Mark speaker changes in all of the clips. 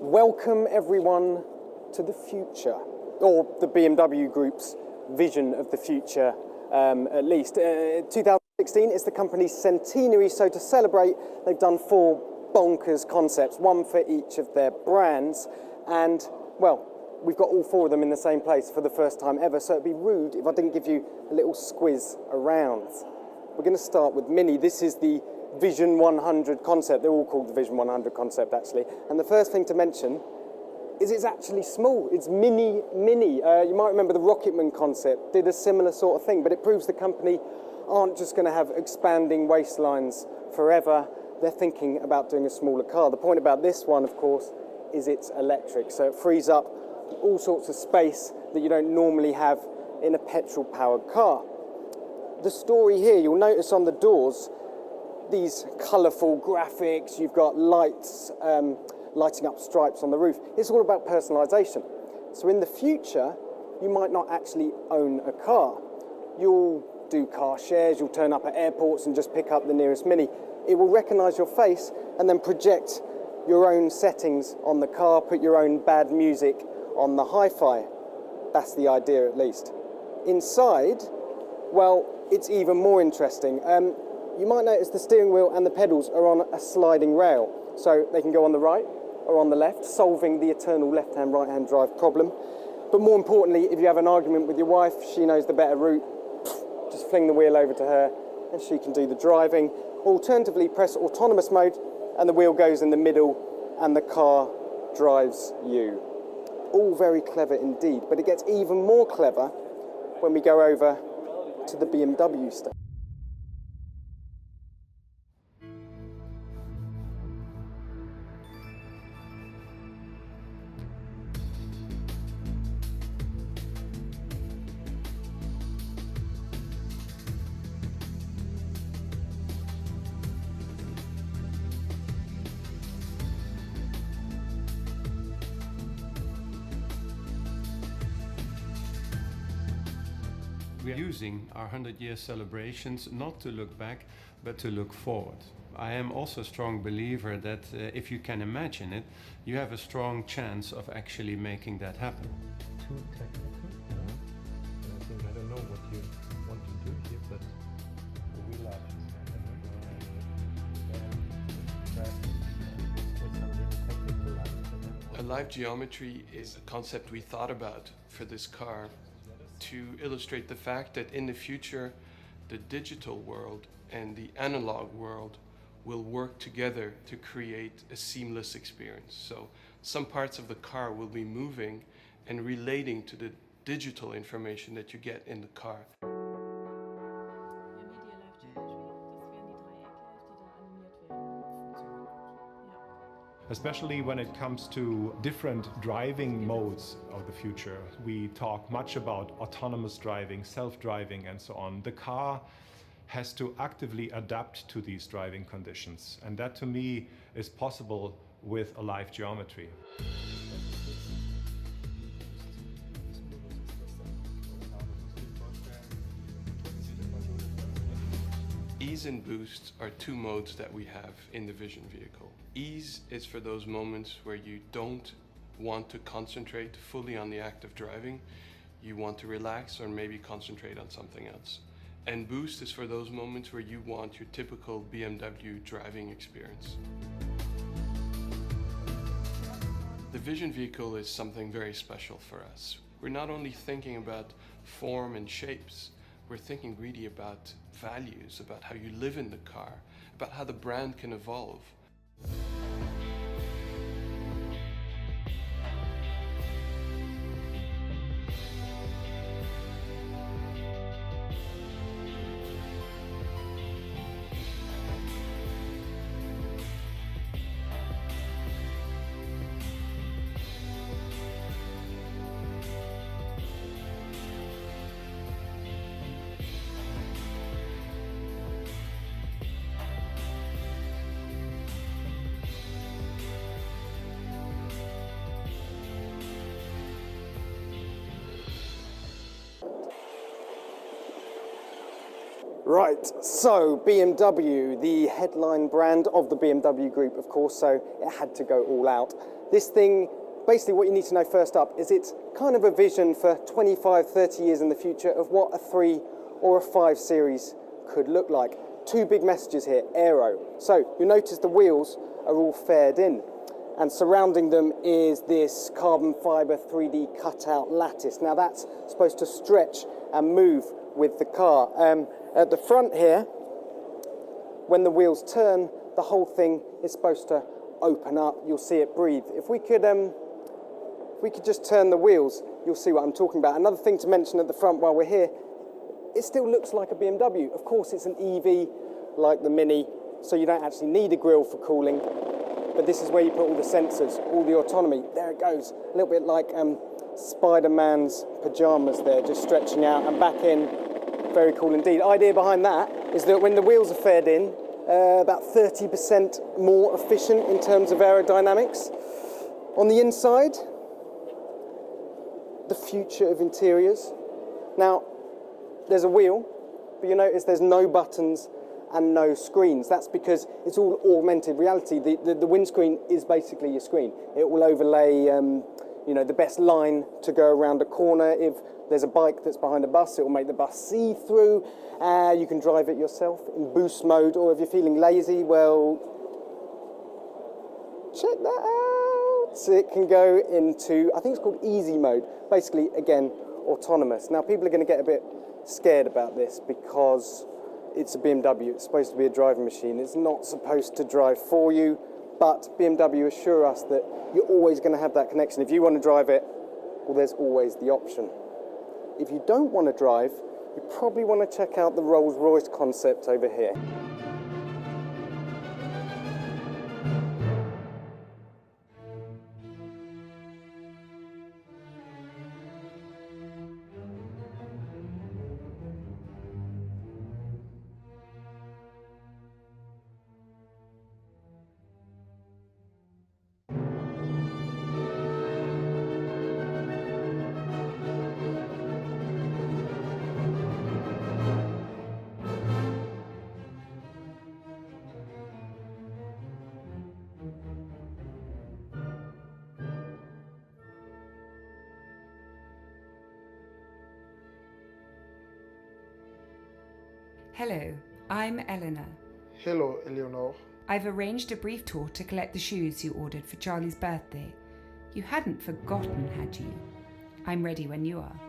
Speaker 1: Welcome everyone to the future, or the BMW Group's vision of the future, at least. 2016 is the company's centenary, so to celebrate, they've done 4 bonkers concepts, one for each of their brands, and, well, we've got all 4 of them in the same place for the first time ever, so it'd be rude if I didn't give you a little squiz around. We're going to start with Mini. This is the Vision 100 concept. They're all called the Vision 100 concept, actually. And the first thing to mention is it's actually small. It's mini. You might remember the Rocketman concept did a similar sort of thing, but it proves the company aren't just going to have expanding waistlines forever. They're thinking about doing a smaller car. The point about this one, of course, is it's electric, so it frees up all sorts of space that you don't normally have in a petrol-powered car. The story here, you'll notice on the doors, these colourful graphics, you've got lights, lighting up stripes on the roof. It's all about personalisation. So in the future, you might not actually own a car. You'll do car shares, you'll turn up at airports and just pick up the nearest Mini. It will recognise your face and then project your own settings on the car, put your own bad music on the hi-fi. That's the idea, at least. Inside, well, it's even more interesting. You might notice the steering wheel and the pedals are on a sliding rail, so they can go on the right or on the left, solving the eternal left-hand, right-hand drive problem. But more importantly, if you have an argument with your wife, she knows the better route, just fling the wheel over to her and she can do the driving. Alternatively, press autonomous mode and the wheel goes in the middle and the car drives you. All very clever indeed, but it gets even more clever when we go over to the BMW stage.
Speaker 2: We are using our 100-year celebrations not to look back, but to look forward. I am also a strong believer that if you can imagine it, you have a strong chance of actually making that happen.
Speaker 3: Too technical, I think I don't know what you want to do here, but we love
Speaker 4: it. A live geometry is a concept we thought about for this car to illustrate the fact that in the future, the digital world and the analog world will work together to create a seamless experience. So some parts of the car will be moving and relating to the digital information that you get in the car.
Speaker 3: Especially when it comes to different driving modes of the future. We talk much about autonomous driving, self-driving and so on. The car has to actively adapt to these driving conditions, and that to me is possible with a live geometry.
Speaker 4: Ease and boost are 2 modes that we have in the Vision vehicle. Ease is for those moments where you don't want to concentrate fully on the act of driving. You want to relax or maybe concentrate on something else. And boost is for those moments where you want your typical BMW driving experience. The Vision vehicle is something very special for us. We're not only thinking about form and shapes, we're thinking really about values, about how you live in the car, about how the brand can evolve.
Speaker 1: Right, so BMW, the headline brand of the BMW group, of course, so it had to go all out. This thing, basically what you need to know first up is it's kind of a vision for 25, 30 years in the future of what a 3 or a 5 series could look like. Two big messages here, aero. So you'll notice the wheels are all fared in, and surrounding them is this carbon fibre 3D cutout lattice. Now that's supposed to stretch and move with the car. At the front here, when the wheels turn, the whole thing is supposed to open up. You'll see it breathe. If we could just turn the wheels, you'll see what I'm talking about. Another thing to mention at the front while we're here, it still looks like a BMW. Of course, it's an EV like the Mini, so you don't actually need a grille for cooling, but this is where you put all the sensors, all the autonomy. There it goes, a little bit like Spider-Man's pajamas there, just stretching out and back in. Very cool indeed. Idea behind that is that when the wheels are fared in, about 30% more efficient in terms of aerodynamics. On the inside, the future of interiors. Now, there's a wheel, but you notice there's no buttons and no screens. That's because it's all augmented reality. The windscreen is basically your screen. It will overlay the best line to go around a corner. If there's a bike that's behind a bus, it will make the bus see-through. You can drive it yourself in boost mode, or if you're feeling lazy, well, check that out. So it can go into, I think it's called easy mode. Basically, again, autonomous. Now, people are going to get a bit scared about this because it's a BMW. It's supposed to be a driving machine. It's not supposed to drive for you, but BMW assure us that you're always going to have that connection. If you want to drive it, well, there's always the option. If you don't want to drive, you probably want to check out the Rolls-Royce concept over here.
Speaker 5: Hello, I'm Eleanor.
Speaker 6: Hello, Eleanor.
Speaker 5: I've arranged a brief tour to collect the shoes you ordered for Charlie's birthday. You hadn't forgotten, had you? I'm ready when you are.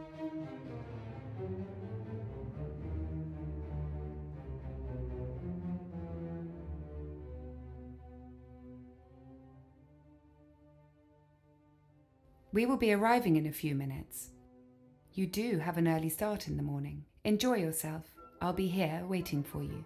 Speaker 5: We will be arriving in a few minutes. You do have an early start in the morning. Enjoy yourself. I'll be here waiting for you.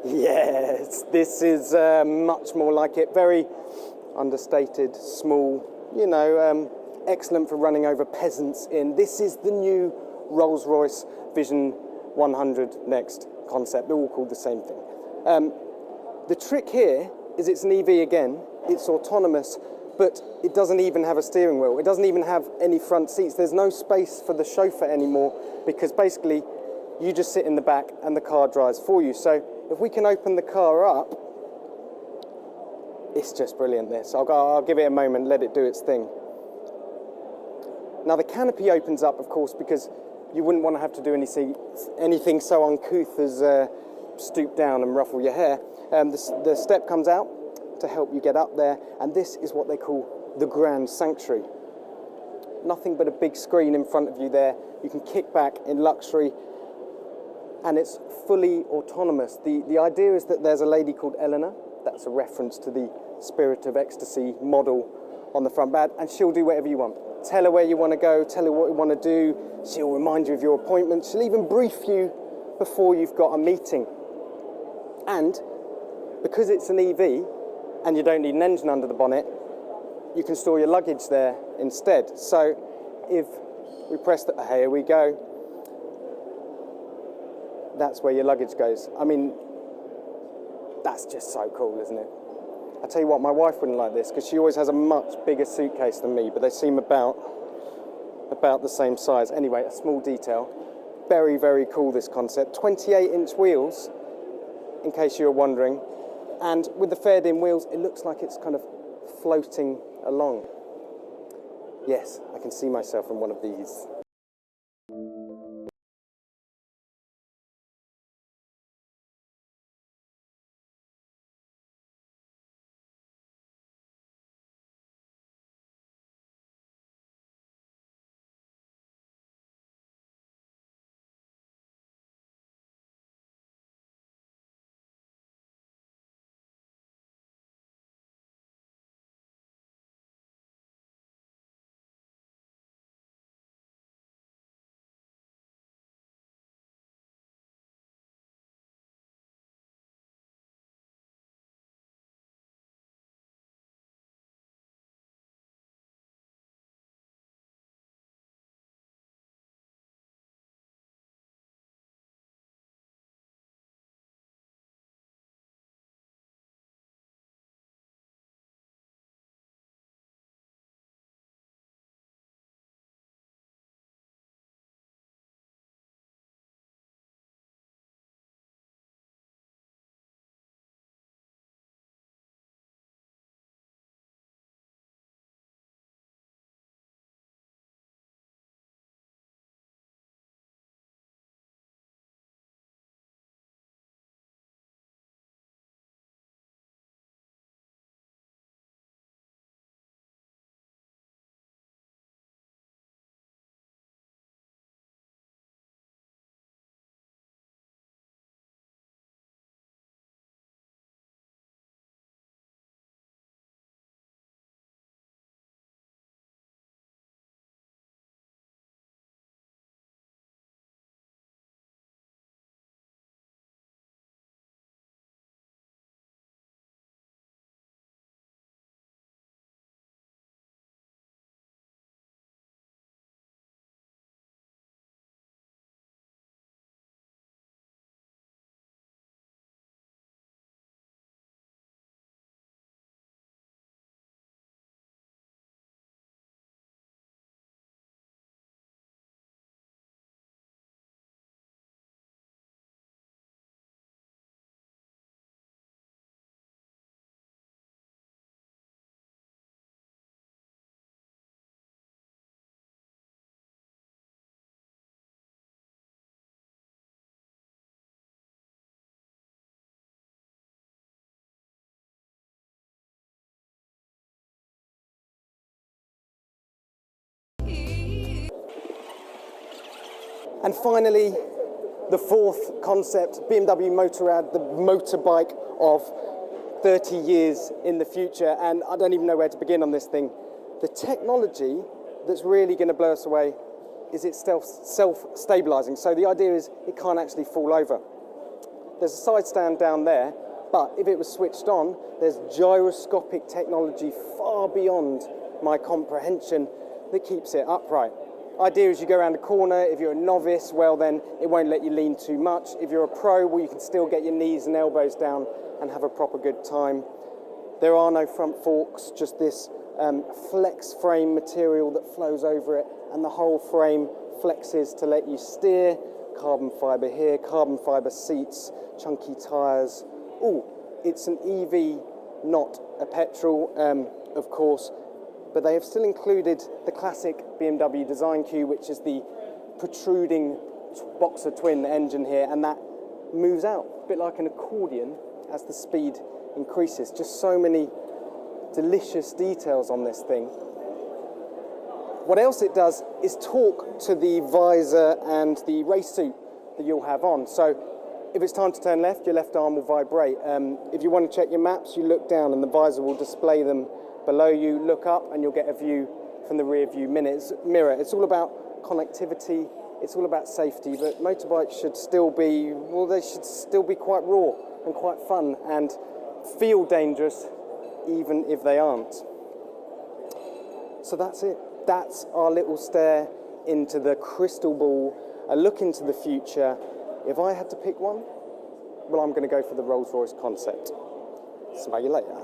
Speaker 5: Yes, this is much more like it. Very understated, small, excellent for running over peasants in. This is the new Rolls-Royce Vision 100 Next concept. They're all called the same thing. The trick here is it's an EV again. It's autonomous,
Speaker 1: but it doesn't even have a steering wheel. It doesn't even have any front seats. There's no space for the chauffeur anymore because basically you just sit in the back and the car drives for you. So if we can open the car up, it's just brilliant, this. I'll give it a moment, let it do its thing. Now the canopy opens up, of course, because you wouldn't want to have to do anything so uncouth as stoop down and ruffle your hair. The step comes out to help you get up there, and this is what they call the Grand Sanctuary. Nothing but a big screen in front of you there. You can kick back in luxury, and it's fully autonomous. The idea is that there's a lady called Eleanor. That's a reference to the Spirit of Ecstasy model on the front badge, and she'll do whatever you want. Tell her where you want to go, tell her what you want to do, she'll remind you of your appointment, she'll even brief you before you've got a meeting. And because it's an EV and you don't need an engine under the bonnet, you can store your luggage there instead. So if we press the, here we go, that's where your luggage goes. I mean, that's just so cool, isn't it? I tell you what, my wife wouldn't like this because she always has a much bigger suitcase than me, but they seem about the same size. Anyway, a small detail. Very, very cool, this concept. 28-inch wheels, in case you were wondering. And with the fared-in wheels, it looks like it's kind of floating along. Yes, I can see myself in one of these. And finally, the fourth concept, BMW Motorrad, the motorbike of 30 years in the future. And I don't even know where to begin on this thing. The technology that's really going to blow us away is it's self-stabilizing. So the idea is it can't actually fall over. There's a side stand down there, but if it was switched on, there's gyroscopic technology far beyond my comprehension that keeps it upright. Idea is you go around a corner, if you're a novice, well then it won't let you lean too much. If you're a pro, well you can still get your knees and elbows down and have a proper good time. There are no front forks, just this flex frame material that flows over it, and the whole frame flexes to let you steer. Carbon fibre here, carbon fibre seats, chunky tyres. Oh, it's an EV, not a petrol, of course, but they have still included the classic BMW design cue, which is the protruding boxer twin engine here, and that moves out, a bit like an accordion as the speed increases. Just so many delicious details on this thing. What else it does is talk to the visor and the race suit that you'll have on. So if it's time to turn left, your left arm will vibrate. If you want to check your maps, you look down and the visor will display them below you. Look up and you'll get a view from the rear view mirror. It's all about connectivity, it's all about safety, but motorbikes should still be, well, they should still be quite raw and quite fun and feel dangerous even if they aren't. So that's it. That's our little stare into the crystal ball, a look into the future. If I had to pick one, well, I'm going to go for the Rolls-Royce concept. Smell you later.